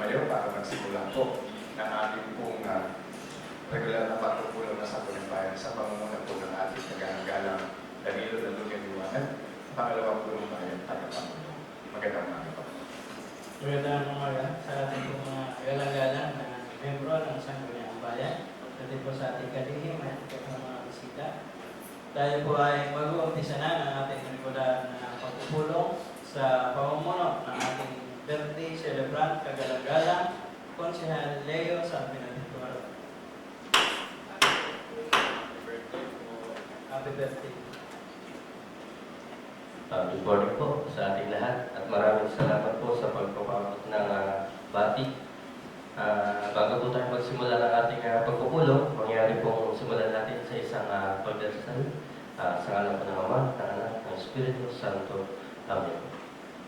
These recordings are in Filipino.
tumayo para magsimula po ng ating pong regular na pagpupulong na sa Bayan sa pamumuno po ng ating nagagalang Danilo Dalugan Liwanag, pangalawang pulong bayan tagapangulo. Magandang umaga po. Magandang umaga sa ating po mga galang-galang na membro ng Sangguniang Bayan. Dati po sa ating kalihim at mga bisita. Tayo po ay mag-uumpisa na ng ating regular na pagpupulong sa pamumuno ng ating birthday celebrant kagalang-galang, Konsehal Leo San Benedicto. Happy birthday. Good morning po sa ating lahat at maraming salamat po sa pagpapakot ng bati. Bago po tayo magsimula ng ating pagpupulong, mangyari pong simulan natin sa isang pagdasal sa ngalan po ng Ama, ng Anak, ng Espiritu Santo. Amen.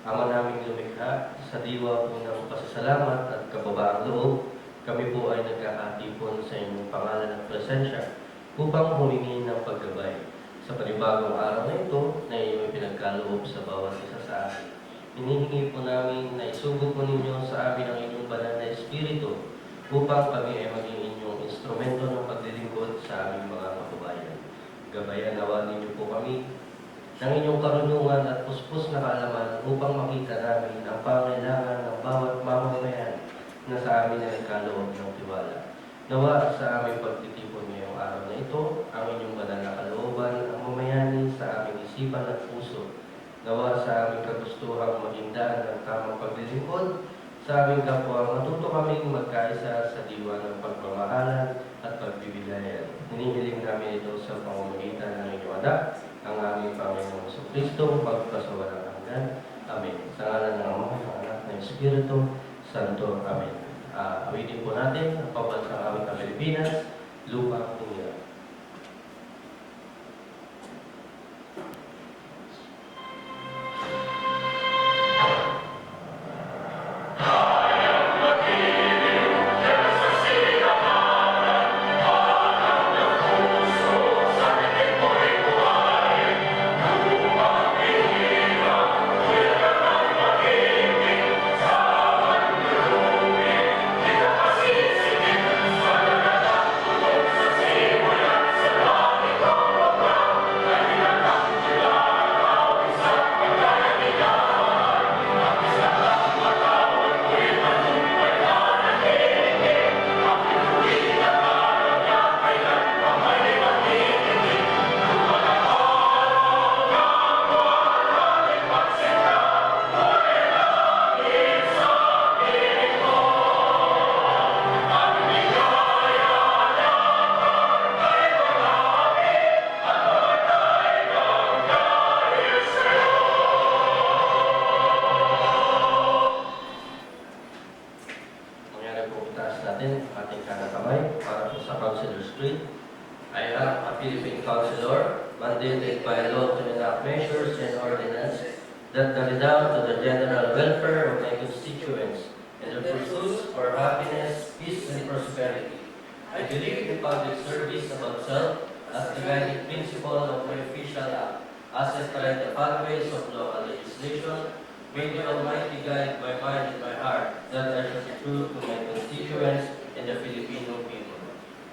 Ama naming lumikha, sa diwa po ng pasasalamat at kababaang loob, kami po ay nagkakatipon sa inyong pangalan at presensya upang humingi ng paggabay sa panibagong araw na ito na iyong pinagkaloob sa bawat isa sa atin. Hinihingi po namin na isugo po ninyo sa amin ang inyong banal na Espiritu upang kami ay maging inyong instrumento ng paglilingkod sa aming mga kababayan. Gabayan nawa ninyo po kami ng inyong karunungan at puspos na kaalaman upang makita namin ang pangailangan ng bawat mamamayan na sa amin ay nagkaloob ng tiwala. Nawa sa aming pagtitipon ngayong araw na ito, ang inyong banal na kalooban ang mamayani sa aming isipan at puso. Nawa sa aming kagustuhang maging daan ng tamang paglilingkod, sa aming kapwa matuto kaming magkaisa sa diwa ng pagmamahalan at pagbibigayan. Hinihiling namin ito sa pamamagitan ng inyong anak, ang aming Panginoong Jesucristo, magpasawalang hanggan. Amen. Sa ngalan ng Ama, ng Anak, ng Espiritu Santo. Amen. Awitin po natin ang pambansang aming Pilipinas, lupa at hirap.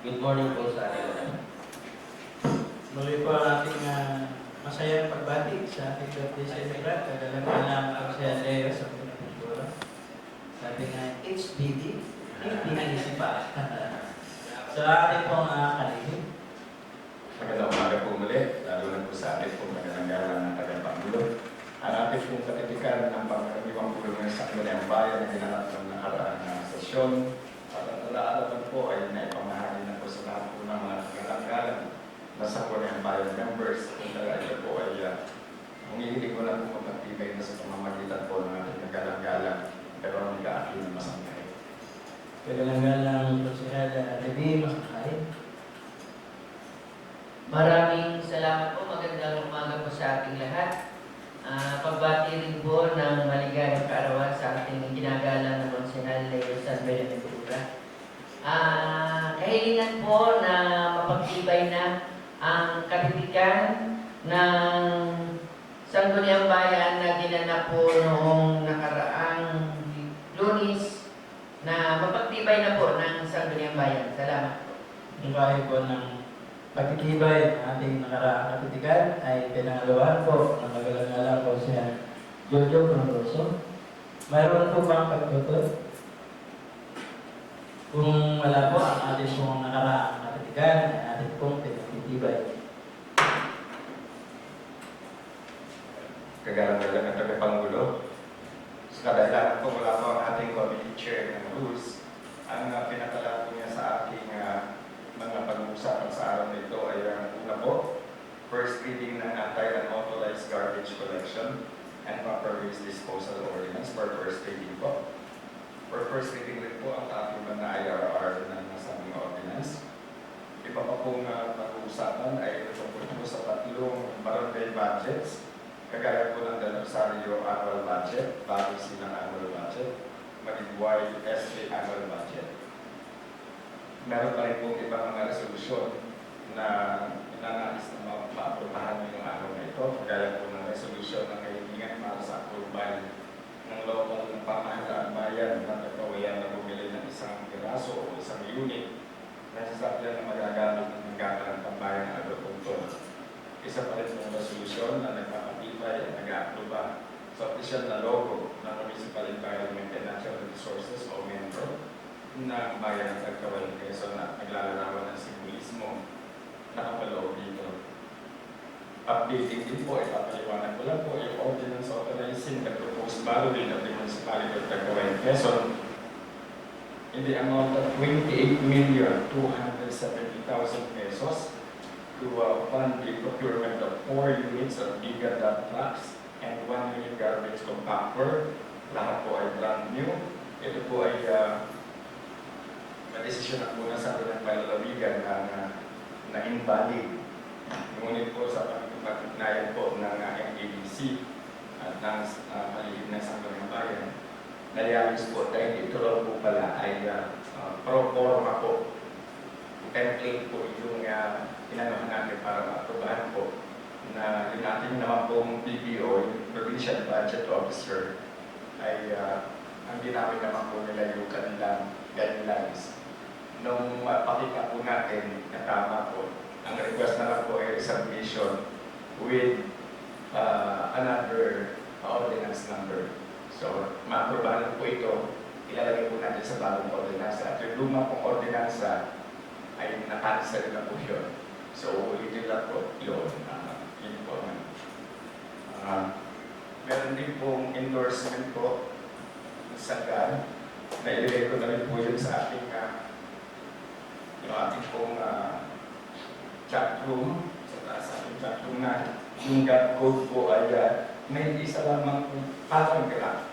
Good morning po sa ating. Muli po ang ating masayang pagbati sa ating birthday celebrant, kagalang-galang Konsehal Leo San Benedicto. Sa ating HDD, hindi naisip pa. Sa ating pong kalihim. Magandang umaga po muli, lalo na po sa ating pong nagagalang ng tagapangulo. Ang ating pong katitikan ng pangkaraniwang pulong ng Sangguniang Bayan na ginanap ng nakaraang sesyon. Para alaman po ay naipamahagi na po sa lahat po ng mga galang-galang na Sangguniang Bayan members. Kung talaga po ay humihiling ko lang po magpapibay na sa pamamagitan po ng ating galang-galang pero ang nag-aakil na masangkay. Kagalang-galang Konsehal Levi, makakain. Maraming salamat po. Magandang umaga po sa ating lahat. Pagbati rin po ng maligayang kaarawan sa ating ginagalang na Konsehal Leo San Benedicto. Kahilingan po na mapagtibay na ang katitikan ng Sangguniang Bayan na ginanap po noong nakaraang Lunes na mapagtibay na po ng Sangguniang Bayan. Salamat po. Ang kahit po ng pagtitibay ng ating nakaraang katitikan ay pinangalawan po ng magalang-galang po siya Jojo Frondoso. Mayroon po bang pagtutuloy? Kung wala po ang ating pong nakaraang katitikan ay ating pong pinagtitibay. Kagalang-galang ng Tagapangulo. Sa kadahilan po wala po ang ating committee chair ng rules. Ang pinatala po niya sa aking mga pag-uusapan sa araw na ito ay una po, first reading ng anti-unauthorized garbage collection and proper waste disposal ordinance for first reading po. For first reading rin po ang ating mga IRR na nasabing ordinance. Iba pa pong pag-uusapan ay tungkol po sa tatlong barangay budgets. Kagaya po ng Del Rosario annual budget, bago silang annual budget, Maligway SK annual budget. Meron pa rin pong ibang mga resolusyon na inanais na maaprubahan ngayong araw na ito. Kagaya po ng resolusyon na kailangan para sa approval ng local ng pamahalaan bayan na kakawayan na bumili ng isang piraso o isang unit na sasakyan na magagamit ng gagalang tambayan ng agrikultura. Isa pa rin ng resolusyon na nagpapatibay at nag-aapruba sa opisyal na logo ng Municipal Environment and Natural Resources o MENRO na bayan ng Tagkawayan Quezon na naglalarawan ng simbolismo na kapaloob dito. Updating din po, ipapaliwanag ko lang po yung ordinance authorizing the proposed borrowing of the Municipality of Tagkawayan Quezon in the amount of 28,270,000 pesos to fund the procurement of 4 units of Giga dump trucks and 1 unit garbage compactor. Lahat po ay brand new. Ito po ay desisyon na po na sa atin ng palalawigan na invalid. Ngunit po sa pagkakagnayan po ng MABC at ng palihim ng Sangguniang Bayan, nalialis po dahil ito lang po pala ay pro forma po. Template po yung inanuhan natin para ma-aprobahan po na yung ating naman pong PBO, yung Provincial Budget Officer, ay ang ginamit naman po nila yung kanilang guidelines. Nung pakita po natin na tama po, ang request na lang po ay submission with another ordinance number. So, ma-aprobahan po ito, ilalagay po natin sa bagong ordinance. At yung lumang pong ordinansa ay na-cancel na po yun. So, ulitin lang po yun. Yun po. Meron din pong endorsement po sa GAN. Nailagay ko na rin po yun sa ating yung ating pong chat room. Sa taas ating chat room na yung GAN code po ay may isa lamang paragraph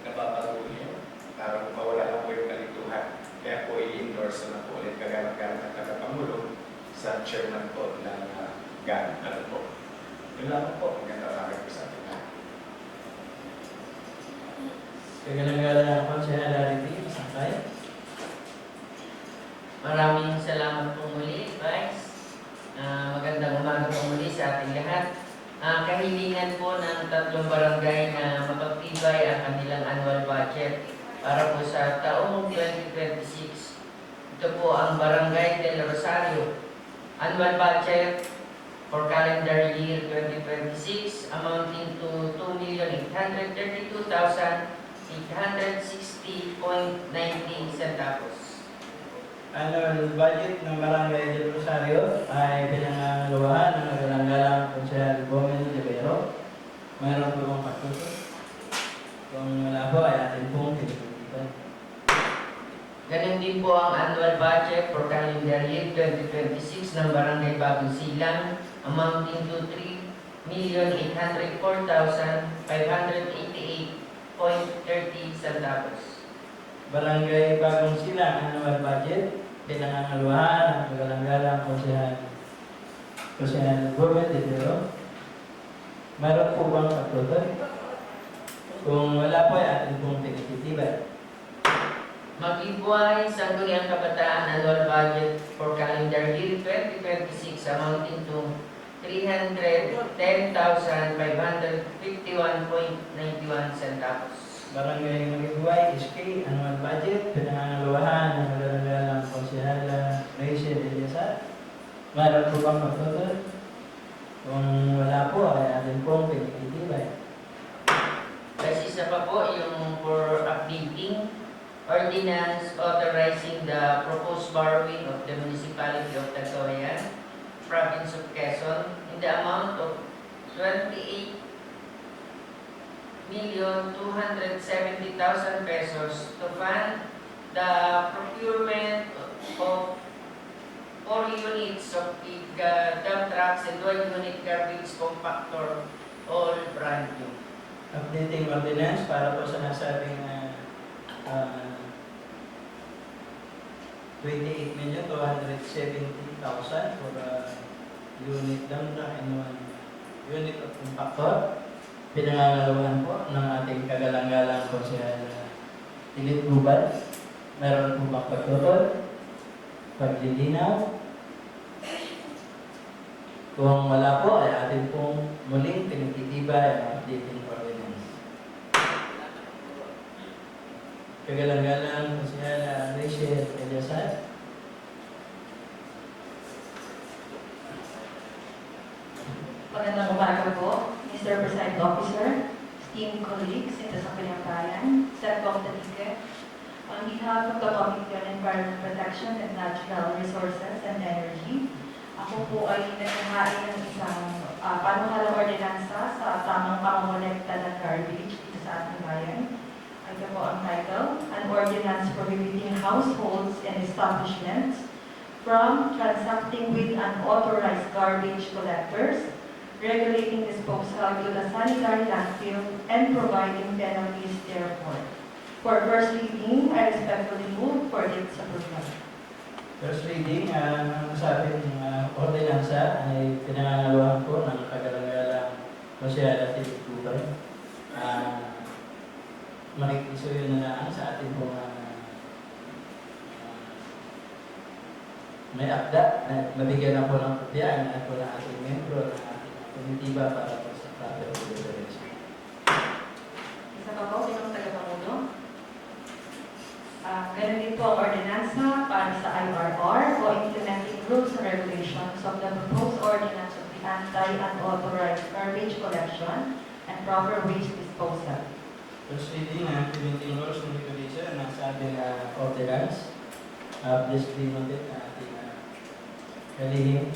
na babaguhin para mawala lang po yung kalituhan. Kaya po i-endorse na po ulit kagana-gana ng Tagapangulo sa chairman po ng GAN. Ano po? Yun lang po. Ang ganda lang po sa atin na. Kagalang-galang po siya Larry Sangkay. Maraming salamat po muli, Vice. Magandang umaga po muli sa ating lahat. Kahilingan po ng tatlong barangay na mapagtibay ang kanilang annual budget para po sa taong 2026. Ito po ang Barangay Del Rosario. Annual budget for calendar year 2026 amounting to 2,832,860.90 centavos. Annual budget ng Barangay Del Rosario ay pinangangalawahan ng nagalang-galang Konsehal Bomel Libero. Mayroon po bang pagtuto? Kung wala po ay atin pong pinag-iban. Ganun din po ang annual budget for calendar year 2026 ng Barangay Bagong Silang amounting to 3,804,588.30 centavos. Barangay Bagong Silang annual budget pinangangalawahan ng nagalang-galang Konsehal Bomel Libero. Mayroon po bang pagtuto? Kung wala po ay atin pong pinag-iban. Maligway Sangguniang Kabataan annual budget for calendar year 2026 amounting to 310,551.91 centavos. Barangay Maligway SK annual budget Meron po bang magtutuloy? Kung wala po, ay atin pong pinitibay. Kasi isa pa po yung for updating ordinance authorizing the proposed borrowing of the municipality of Tagkawayan, province of Quezon, in the amount of 28,270,000 pesos to fund the procurement of 4 units of dump trucks and 1 unit garbage compactor, all brand new. Updating ordinance para po sa nasabing 28,270,000 for unit dump truck and 1 unit of compactor. Pinangangalawan po ng ating kagalang-galang po siya Philip Gubal. Meron po bang pagtutol? Paglilinaw? Kung wala po, ay atin pong muling pinagtitibay ang updating ordinance. Kagalang-galang po siya Rachel Eliasat. Magandang umaga po, Mr. Presiding Officer, esteemed colleagues in the Sangguniang Bayan, Senator Tatique. On behalf of the Committee on Environment Protection and Natural Resources and Energy, ako po ay naghahain ng isang panukalang ordinansa sa tamang pangongolekta ng garbage dito sa ating bayan. Ito po ang title, An Ordinance Prohibiting Households and Establishments from Transacting with Unauthorized Garbage Collectors, regulating disposal to the sanitary landfill, and providing penalties therefore. For first reading, I respectfully move for its approval. First reading, ang sabi ng ordinansa ay pinangangalawan po ng kagalang-galang Jose Philip Gubal. Makikisuyo na lang sa ating pong may akda na mabigyan na po ng kopya at po ng ating membro ng ating komitiba para po sa proper deliberation. Isa pa po, sinong tagapangulo? Ganun din po ang ordinansa para sa IRR o Implementing Rules and Regulations of the Proposed Ordinance of the Anti-Unauthorized Garbage Collection and Proper Waste Disposal. First reading ng Implementing Rules and Regulations ng sabi na ordinance. Please be noted na ating kalihim.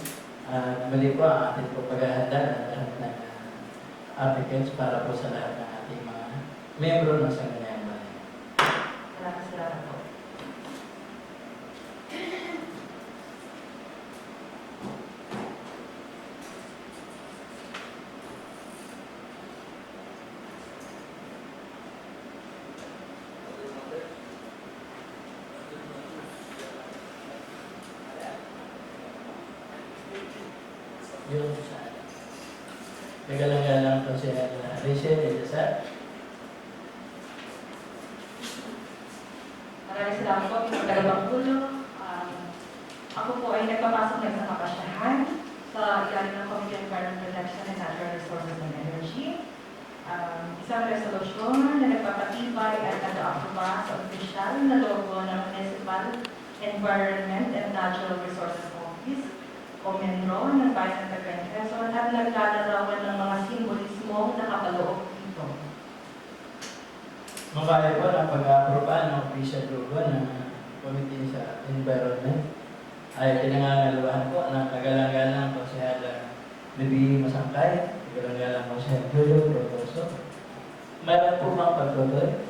Mali po ang ating po paghahanda ng lahat ng applicants para po sa lahat ng ating mga membro ng Sangguniang Bayan. Salamat po. Yung sa nagalang-galang po siya Rachel Eliasat. Maraming salamat po, Pinoy Tagapanggulo. Ako po ay nagpapasok ng isang kapasyahan sa ilalim ng Committee on Environment Protection and Natural Resources and Energy. Isang resolusyon na nagpapatibay at nag-aaproba sa opisyal na logo ng Municipal Environment and Natural Resources Office o MENRO ng Bayan ng Cagayan de Oro at naglalarawan ng mga simbolismo na nakapaloob dito. Mabaya po ang pag-aproba ng official logo ng Committee sa Environment ay pinangangalawahan po ng kagalang-galang po siya Bibi Masangkay, kagalang-galang po siya Julio Protoso. Mayroon po bang pagtutuloy?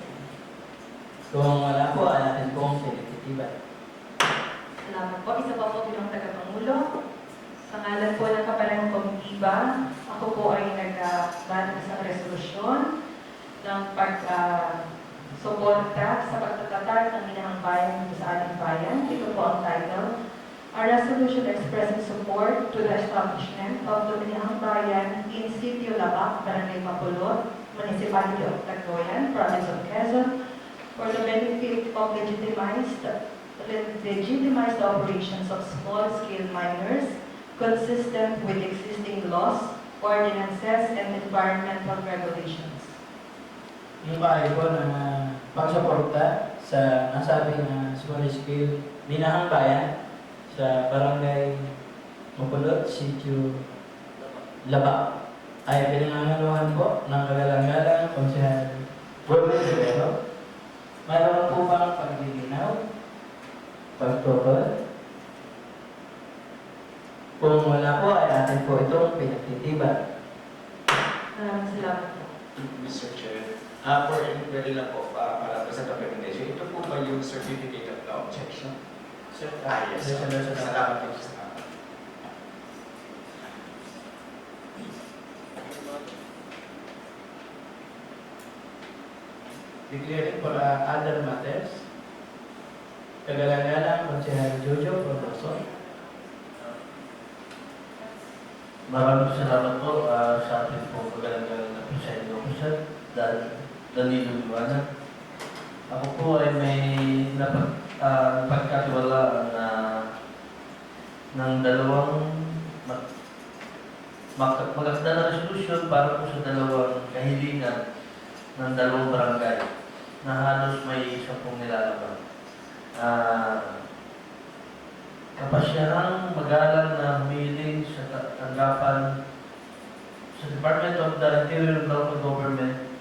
Kung wala po, ay natin pong pinagtitibay. Salamat po. Isa pa po bilang tagapangulo. Sa ngalan po ng kapalang komitiba, ako po ay nag-ban isang resolusyon ng pag-suporta sa pagtatatag ng Minahang Bayan sa ating bayan. Ito po ang title, A Resolution Expressing Support to the Establishment of the Minahang Bayan in Sitio Labac, Barangay Mapulot, Municipality of Tagkawayan, Province of Quezon, for the benefit of legitimized operations of small-scale miners consistent with existing laws, ordinances, and environmental regulations. Yung bahay po ng pagsuporta sa nasabing small scale Minahang Bayan sa Barangay Mapulot, Sitio Laba ay pinangangaluhan po ng kagalang-galang Konsehal Gomez Rivero. Mayroon po bang paglilinaw, pagtutol? Kung wala po ay atin po itong pinagtitiban. Maraming salamat po. Mr. Chair, for inquiry lang po, para po sa documentation, ito po ba yung certificate of no objection? Sir, Yes. resolution ng- Salamat po. Salamat. Declaring for other matters. Kagalang-galang Konsehal Jojo Protoso. Maraming salamat po sa ating po kagalang-galang na presiding officer, Danilo Liwanag. Ako po ay may napagkatiwalaan na ng dalawang magkakda na resolution para po sa dalawang kahilingan ng dalawang barangay na halos may 10 nilalaban. Kapasyahang magalang na humiling sa tanggapan sa Department of the Interior and Local Government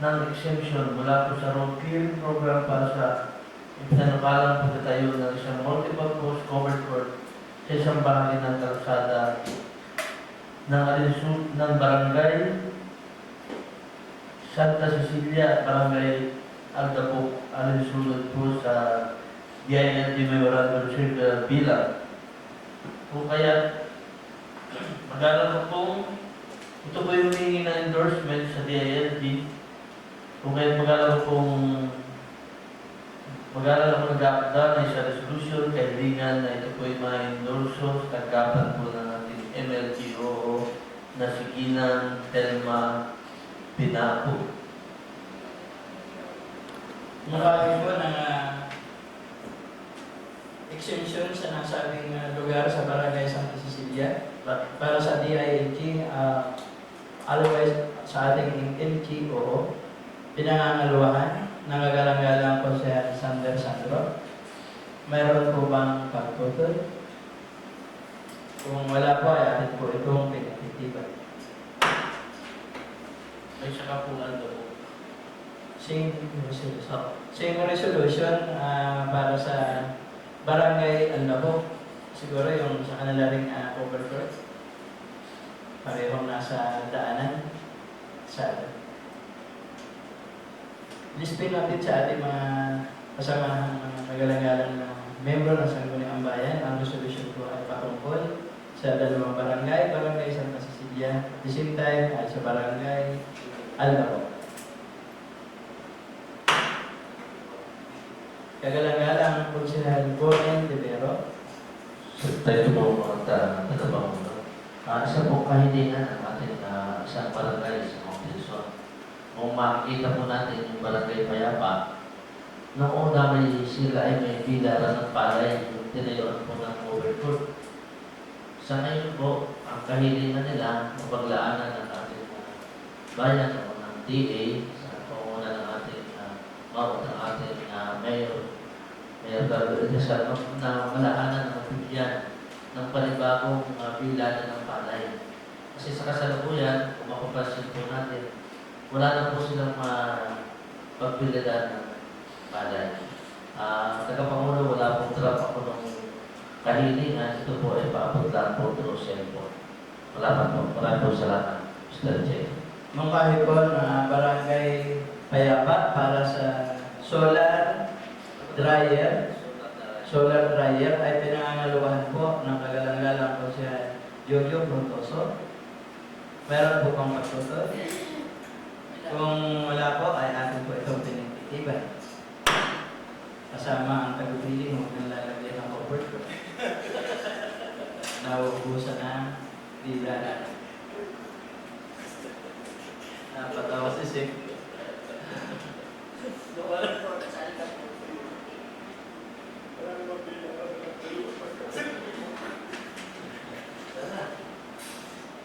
ng exemption mula po sa road clearing program para sa ipinanukalang pagtatayo ng isang multi-purpose covered court sa isang bahagi ng kalsada ng barangay Santa Cecilia, barangay Aldapo, alinsunod po sa DILG Memorandum Circular bilang. Kung kaya, magalang po ito po yung humingi na endorsement sa DILG. Kung kaya magalang ako nag-aakda na isa resolution, kailangan na ito po yung ma-endorso sa tanggapan po ng ating MLGO na si Ginang Telma Pinapo. Mukha po ng exemption sa nasabing lugar sa Barangay Santa Cecilia para sa DILG, otherwise sa ating LGO, pinangangaluhan ng kagalang-galang Konsehal Sander Sandro. Mayroon po bang pagtutol? Kung wala po ay atin po itong pinagtitiban. May saka po po. Same resolution para sa Barangay Alnabo. Siguro yung sa kanila ring overcourt. Parehong nasa daanan sa lispin natin sa ating mga kasamahan mga nagalang-galang na membro ng Sangguniang Bayan. Ang resolution po ay patungkol sa dalawang barangay, Barangay Santa Cecilia, at the same time ay sa Barangay Alnabo. Kagalang-galang Konsehal Gomez Rivero. Tayo po mga tatabang mo. Isa po kahilingan ng ating isang barangay sa Mount Wilson. Kung makikita po natin yung barangay Payapa, noong una may sila ay may bilaran ng palay, yung tinayuan po ng overcourt. Sa ngayon po, ang kahilingan nila, mapaglaanan ng ating bayan o ng DA, sa panguna ng ating ng ating mayor Gabriel na malaanan ng bigyan ng panibagong bilaran ng palay. Kasi sa kasalukuyan, kung mapapansin po natin, wala na po silang pagbilidan ng palay. Tagapangulo, wala pong trap ako ng kahilingan. Ito po ay paabot lang po through cellphone. Salamat po. Maraming po salamat, Mr. Chair. Mungkahi po na Barangay Payapa para sa solar dryer ay pinangangaluhan po ng kagalang-galang po siya Jojo Protoso. Meron po pang pagtutol. Kung wala po ay atin po itong pinagtitiban. Kasama ang tagupiling, huwag nang lalagyan ng cover ko. Nauubusan na dila. Napatawa si Sik.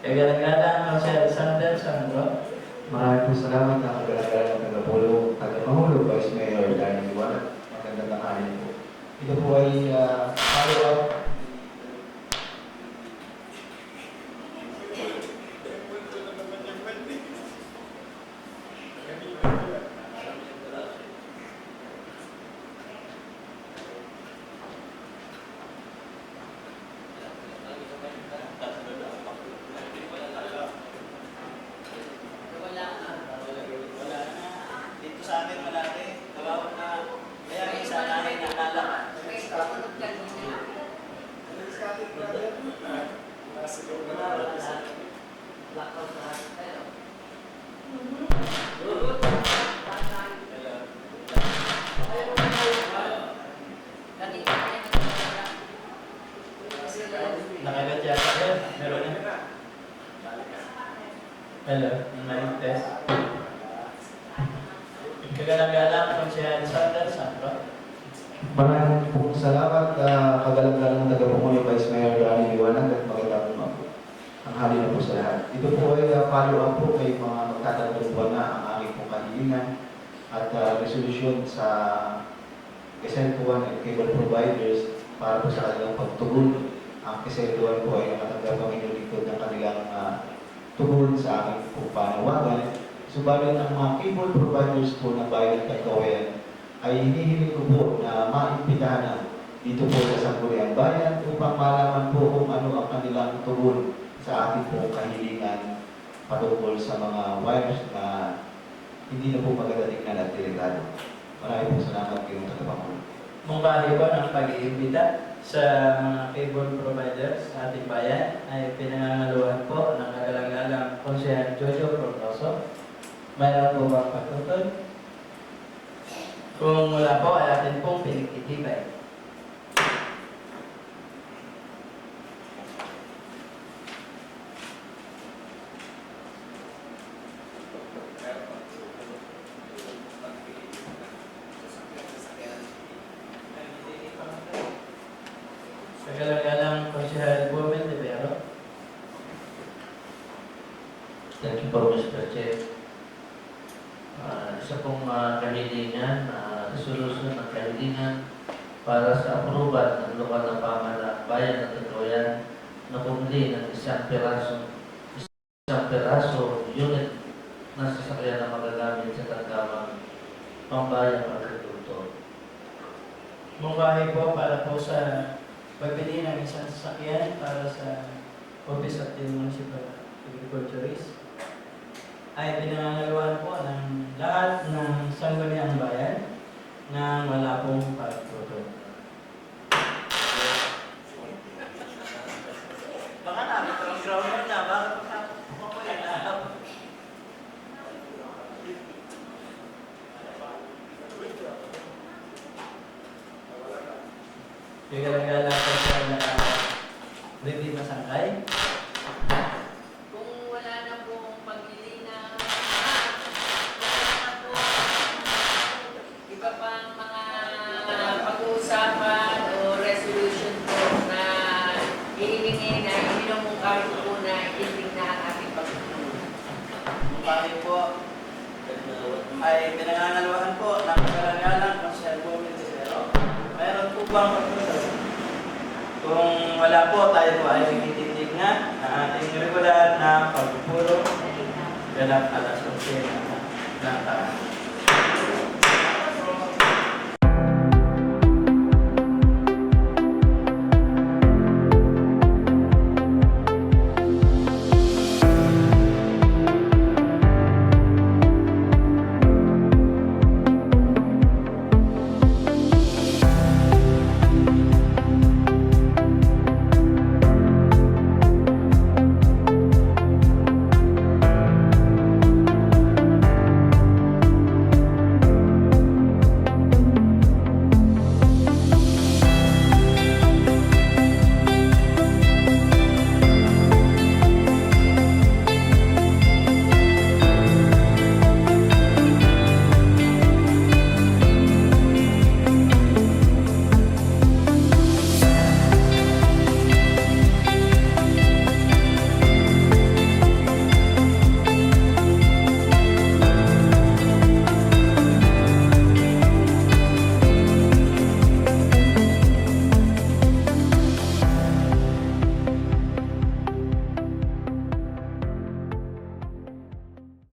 Kagalang-galang Konsehal Sander Sandro. Maraming po salamat na kagalagaan ng tagapangulo, Vice Mayor Danny Liwanag. Magandang tanghali po. Ito po ay follow-up Hello, mic test. Kagalang-galang po si Alexander Sandro. Maraming pong salamat, kagalang-galang ng taga-Pangulo, Vice Mayor Danny Liwanag, at magandang ang hali na po sa lahat. Ito po ay follow-up po kay mga magtatanong buwan na ang aming pong kahilingan at resolution sa kasentuan at cable providers para po sa kanilang pagtugon. Ang kasentuan po ay nakatanggap ang inulikod ng kanilang tugon sa aming pong panawagan. Subalit ang mga cable providers po ng bayan ng Tagkawayan ay hinihiling ko po na maimbitahan na dito po sa Sangguniang Bayan upang malaman po kung ano ang kanilang tugon sa ating pong kahilingan patungkol sa mga wires na hindi na po maganda tingnan at delikado. Maraming po salamat kayong tagapangulo. Mungkahi po ng pag-iimbita sa mga cable providers sa ating bayan ay pinangangaluhan po ng kagalang-galang Konsehal Jojo Frondoso. Mayroon po bang pagtutod? Kung wala po, ay atin pong pinagtitibay. Kagalang-galang Konsehal Bobel de Vero. Thank you po, Mr. Chair. Isa pong kahilingan, resolution ng kahilingan para sa approval ng lokal na pamahalaan bayan ng Tagkawayan na pumili ng isang peraso unit na sasakyan na magagamit sa tanggamang pambayang agrikultor. Mungkahi po para po sa pagbili ng isang sasakyan para sa Office of the Municipal Agriculturist ay pinangangaluhan po ng lahat ng Sangguniang Bayan na wala pong pagtuto. Baka namin ito ang ground na, bakit ako lang? Kagalang-galang po siya na ready masangkay. Kung wala na pong pagbili na wala na po iba pang mga pag-uusapan o resolution po na hihingin na minumungkahi po na itindig na ang ating pagtutulong. Mungkahi po ay pinangangaluhan po ng kagalang-galang Konsehal Bobel de Vero. Mayroon po bang pagtuto? Kung wala po, tayo po ay nagtitindig na ating regular na pagpupulong ganap alas 11 ng taon.